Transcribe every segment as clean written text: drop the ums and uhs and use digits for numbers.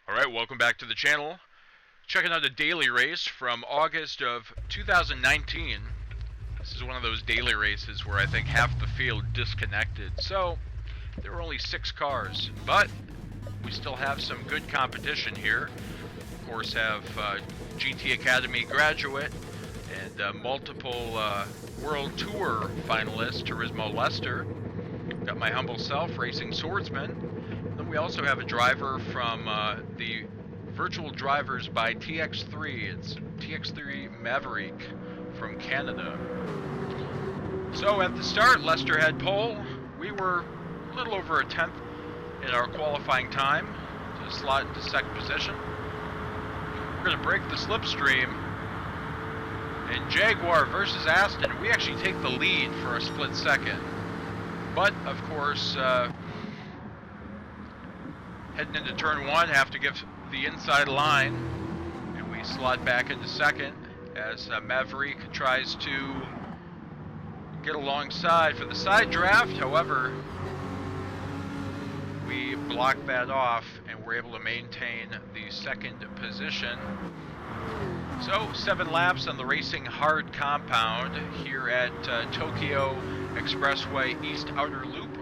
Alright, welcome back to the channel. Checking out a daily race from August of 2019. This is one of those daily races where I think half the field disconnected. So, there were only 6 cars, but we still have some good competition here. Of course, have GT Academy graduate and multiple World Tour finalist, Turismo Lester. Got my humble self, racing Swordsman. Then we also have a driver from the Virtual Drivers by TX3. It's TX3 Maverick from Canada. So at the start, Lester had pole. We were a little over a tenth in our qualifying time to slot into second position. We're going to break the slipstream. And Jaguar versus Aston, we actually take the lead for a split second. But, of course, heading into turn 1, have to give the inside line. And we slot back into second as Maverick tries to get alongside for the side draft. However, we block that off and we're able to maintain the second position. So 7 laps on the Racing Hard compound here at Tokyo Expressway East Outer Loop.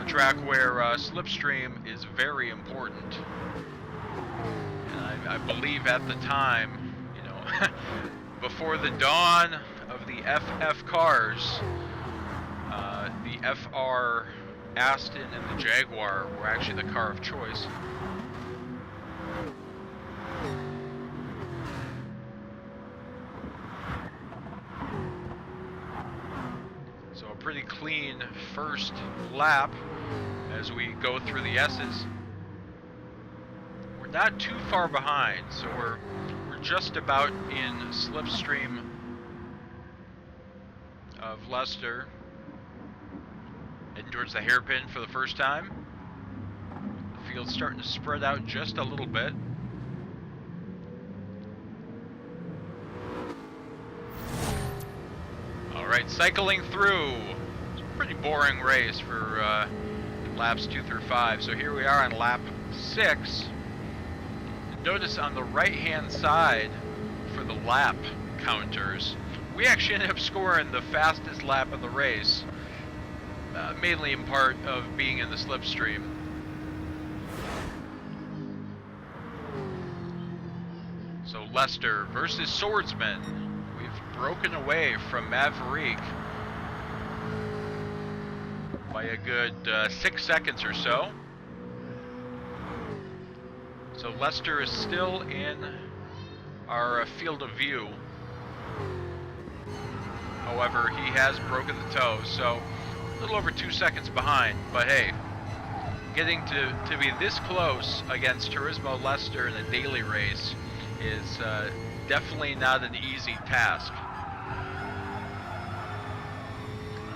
A track where slipstream is very important. And I believe at the time, you know, before the dawn of the FF cars, the FR Aston and the Jaguar were actually the car of choice. So a pretty clean first lap as we go through the S's. We're not too far behind, so we're just about in slipstream of Lester. Heading towards the hairpin for the first time. The field's starting to spread out just a little bit. Alright, cycling through. It's a pretty boring race for laps 2 through 5. So here we are on lap 6. Notice on the right hand side for the lap counters, we actually ended up scoring the fastest lap of the race. Mainly in part of being in the slipstream. So Lester versus Swordsman. We've broken away from Maverick by a good 6 seconds or so. So Lester is still in our field of view. However, he has broken the toe, so a little over 2 seconds behind. But hey, getting to be this close against Turismo Lester in a daily race is definitely not an easy task.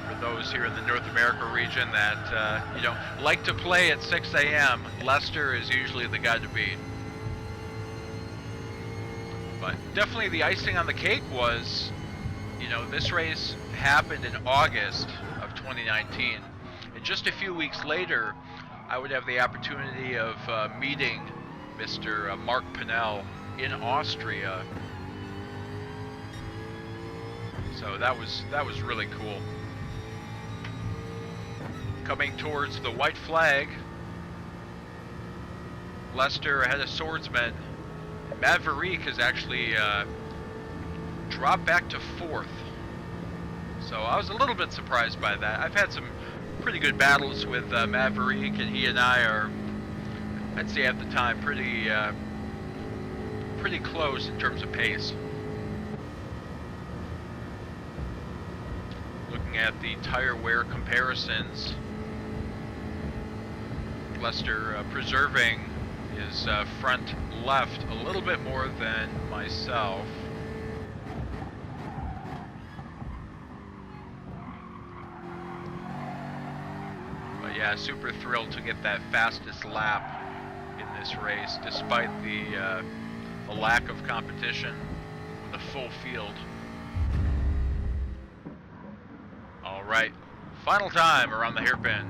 For those here in the North America region that you know, like to play at 6 a.m., Lester is usually the guy to beat. But definitely the icing on the cake was, you know, this race happened in August of 2019, and just a few weeks later I would have the opportunity of meeting Mr. Mark Pinnell in Austria. So that was really cool. Coming towards the white flag, Lester ahead of Swordsman. Maverick has actually dropped back to 4th. So I was a little bit surprised by that. I've had some pretty good battles with Maverick, and he and I are, I'd say at the time, pretty close in terms of pace. Looking at the tire wear comparisons, Lester preserving his front left a little bit more than myself. But yeah, super thrilled to get that fastest lap in this race, despite the lack of competition with a full field. Alright, final time around the hairpin.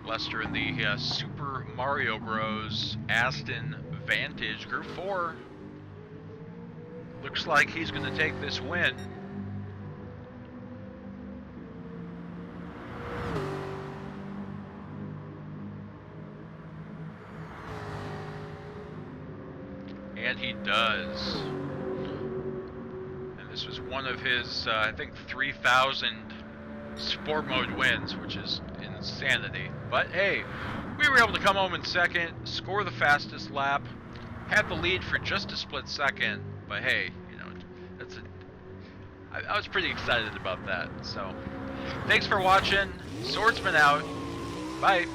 Lester in the Super Mario Bros. Aston Vantage Group 4. Looks like he's going to take this win. And he does. And this was one of his, I think, 3,000 sport mode wins, which is insanity. But hey, we were able to come home in second, score the fastest lap, had the lead for just a split second. But hey, you know, I was pretty excited about that. So, thanks for watching. Swordsman out. Bye.